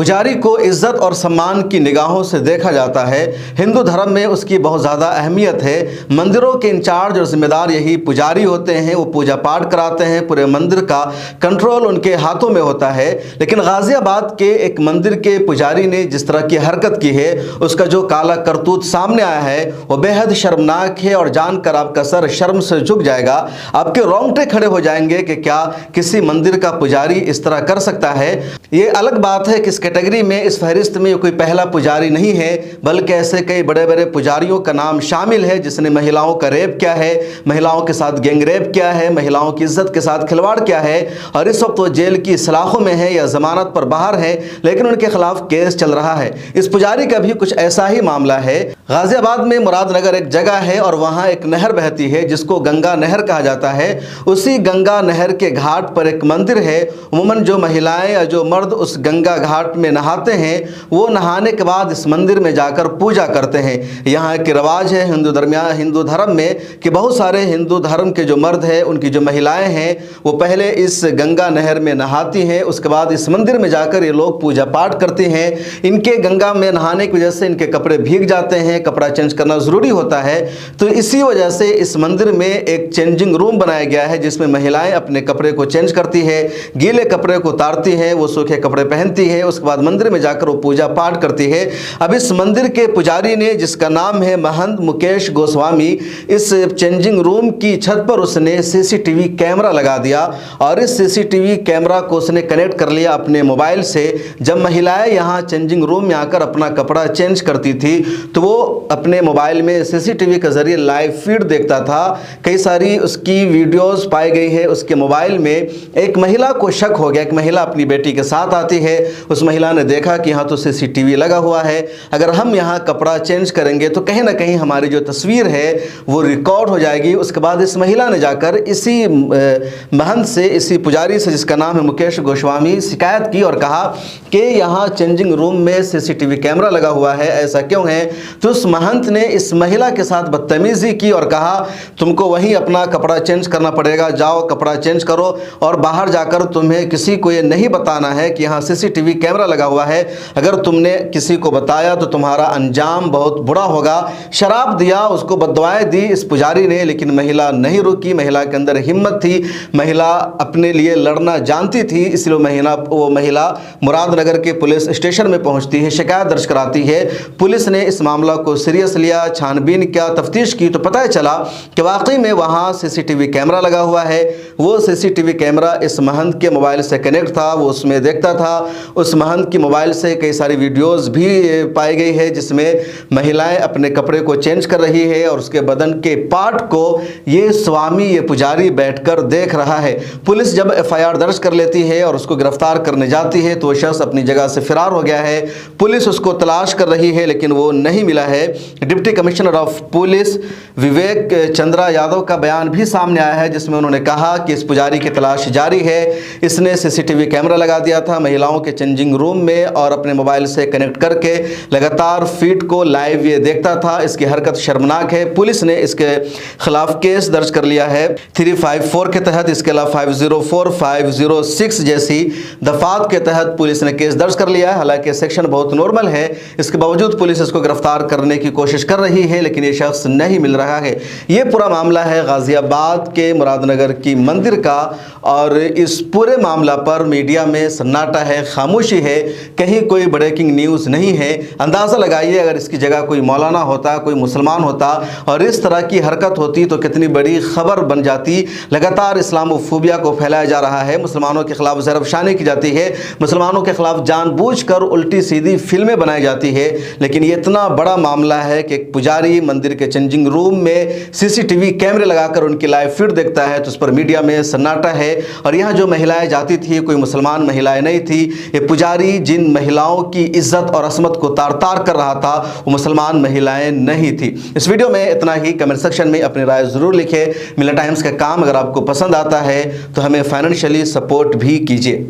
पुजारी को इज्जत और सम्मान की निगाहों से देखा जाता है। हिंदू धर्म में उसकी बहुत ज़्यादा अहमियत है। मंदिरों के इंचार्ज और जिम्मेदार यही पुजारी होते हैं। वो पूजा पाठ कराते हैं, पूरे मंदिर का कंट्रोल उनके हाथों में होता है। लेकिन गाज़ियाबाद के एक मंदिर के पुजारी ने जिस तरह की हरकत की है, उसका जो काला करतूत सामने आया है वो बेहद शर्मनाक है और जानकर आपका सर शर्म से झुक जाएगा। आपके रोंगटे खड़े हो जाएंगे कि क्या किसी मंदिर का पुजारी इस तरह कर सकता है। ये अलग बात है कि इस कैटेगरी में, इस फहरिस्त में कोई पहला पुजारी नहीं है, बल्कि ऐसे कई बड़े बड़े पुजारियों का नाम शामिल है जिसने महिलाओं का रेप किया है, महिलाओं के साथ गैंग रेप किया है, महिलाओं की इज्जत के साथ खिलवाड़ किया है और इस वक्त वो जेल की सलाखों में है या जमानत पर बाहर है, लेकिन उनके खिलाफ केस चल रहा है। इस पुजारी का भी कुछ ऐसा ही मामला है। गाजियाबाद में मुरादनगर एक जगह है और वहाँ एक नहर बहती है जिसको गंगा नहर कहा जाता है। उसी गंगा नहर के घाट पर एक मंदिर है। उमूमन जो महिलाएं या जो मर्द उस गंगा घाट में नहाते हैं, वो नहाने के बाद इस मंदिर में जाकर पूजा करते हैं। यहाँ एक रिवाज है हिंदू धर्म में कि बहुत सारे हिंदू धर्म के जो मर्द हैं, उनकी जो महिलाएं हैं, वो पहले इस गंगा नहर में नहाती हैं, उसके बाद इस मंदिर में जाकर ये लोग पूजा पाठ करते हैं। इनके गंगा में नहाने की वजह से इनके कपड़े भीग जाते हैं, कपड़ा चेंज करना ज़रूरी होता है। तो इसी वजह से इस मंदिर में एक चेंजिंग रूम बनाया गया है जिसमें महिलाएं अपने कपड़े को चेंज करती है, गीले कपड़े को उतारती है, वो सूखे कपड़े पहनती है, उसके बाद मंदिर में जाकर वो पूजा पाठ करती है। अब इस मंदिर के पुजारी ने, जिसका नाम है महंत मुकेश गोस्वामी, इस चेंजिंग रूम की छत पर उसने सीसीटीवी कैमरा लगा दिया और इस सीसीटीवी कैमरा को उसने कनेक्ट कर लिया अपने मोबाइल से। जब महिलाएं यहाँ चेंजिंग रूम में आकर अपना कपड़ा चेंज करती थी तो वो अपने मोबाइल में सीसीटीवी के जरिए लाइव फीड देखता था। कई सारी उसकी वीडियोस पाई गई है। उसके मोबाइल में एक महिला को शक हो गया, एक महिला अपनी बेटी के साथ आती है, उस महिला ने देखा कि यहाँ तो सीसीटीवी लगा हुआ है, अगर हम यहाँ कपड़ा चेंज करेंगे तो कहीं ना कहीं हमारी जो तस्वीर है वो रिकॉर्ड हो जाएगी। उसके बाद इस महिला ने जाकर इसी महंत से, इसी पुजारी से, जिसका नाम है मुकेश गोस्वामी, शिकायत की और कहा कि यहाँ चेंजिंग रूम में सीसीटीवी कैमरा लगा हुआ है, ऐसा क्यों है। तो उस महंत ने इस महिला के साथ बदतमीजी की और कहा तुमको वहीं अपना कपड़ा चेंज करना पड़ेगा, जाओ कपड़ा चेंज करो और बाहर जाकर तुम्हें किसी को ये नहीं बताना है कि यहाँ सीसीटीवी कैमरा लगा हुआ है। अगर तुमने किसी को बताया तो तुम्हारा अंजाम बहुत बुरा होगा। शराब दिया, उसको बददुआएं दी इस पुजारी ने, लेकिन महिला नहीं रुकी। महिला के अंदर हिम्मत थी, महिला अपने लिए लड़ना जानती थी, इसलिए वो महिला मुरादनगर के पुलिस स्टेशन में पहुंचती है, शिकायत दर्ज कराती है। पुलिस ने इस मामला को सीरियस लिया, छानबीन किया, तफ्तीश की तो पता चला कि वाकई में वहाँ सीसीटीवी कैमरा लगा हुआ है। वो सीसीटीवी कैमरा इस महंत के मोबाइल से कनेक्ट था, वो उसमें देखता था। उस महंत की मोबाइल से कई सारी वीडियोस भी पाई गई है जिसमें महिलाएं अपने कपड़े को चेंज कर रही है और उसके बदन के पार्ट को ये स्वामी, ये पुजारी बैठकर देख रहा है। पुलिस जब एफआईआर दर्ज कर लेती है और उसको गिरफ्तार करने जाती है तो वो शख्स अपनी जगह से फरार हो गया है। पुलिस उसको तलाश कर रही है लेकिन वो नहीं मिला है। डिप्टी कमिश्नर ऑफ पुलिस विवेक चंद्रा यादव का बयान भी सामने आया है जिसमें उन्होंने कहा कि इस पुजारी की तलाश जारी है। इसने सीसीटीवी कैमरा लगा दिया था महिलाओं के चेंजिंग रूम में और अपने मोबाइल से कनेक्ट करके लगातार फीड को लाइव ये देखता था। इसकी हरकत शर्मनाक है। पुलिस ने इसके खिलाफ केस दर्ज कर लिया है 354 के तहत, इसके अलावा 504, 506 जैसी दफात के तहत पुलिस ने केस दर्ज कर लिया है। हालांकि सेक्शन बहुत नॉर्मल है, इसके बावजूद पुलिस इसको गिरफ्तार करने की कोशिश कर रही है लेकिन ये शख्स नहीं मिल रहा है। ये पूरा मामला है गाजियाबाद के मुरादनगर की मंदिर का और इस पूरे मामला पर मीडिया में सन्नाटा है, खामोशी है, कहीं कोई ब्रेकिंग न्यूज़ नहीं है। अंदाज़ा लगाइए अगर इसकी जगह कोई मौलाना होता, कोई मुसलमान होता और इस तरह की हरकत होती तो कितनी बड़ी खबर बन जाती। लगातार इस्लामोफोबिया को फैलाया जा रहा है, मुसलमानों के खिलाफ ज़रफ़शानी की जाती है, मुसलमानों के खिलाफ जानबूझकर उल्टी सीधी फिल्में बनाई जाती है। लेकिन ये इतना बड़ा मामला है कि एक पुजारी मंदिर के चेंजिंग रूम में सीसीटीवी कैमरे लगाकर उनकी लाइव फीड देखता है तो उस पर मीडिया में सन्नाटा है। और यहाँ जो महिलाएं जाती थी कोई मुसलमान महिलाएं नहीं थी। ये पुजारी जिन महिलाओं की इज्जत और असमत को तार तार कर रहा था वो मुसलमान महिलाएं नहीं थी। इस वीडियो में इतना ही। कमेंट सेक्शन में अपनी राय ज़रूर लिखें। मिला टाइम्स का काम अगर आपको पसंद आता है तो हमें फाइनेंशियली सपोर्ट भी कीजिए।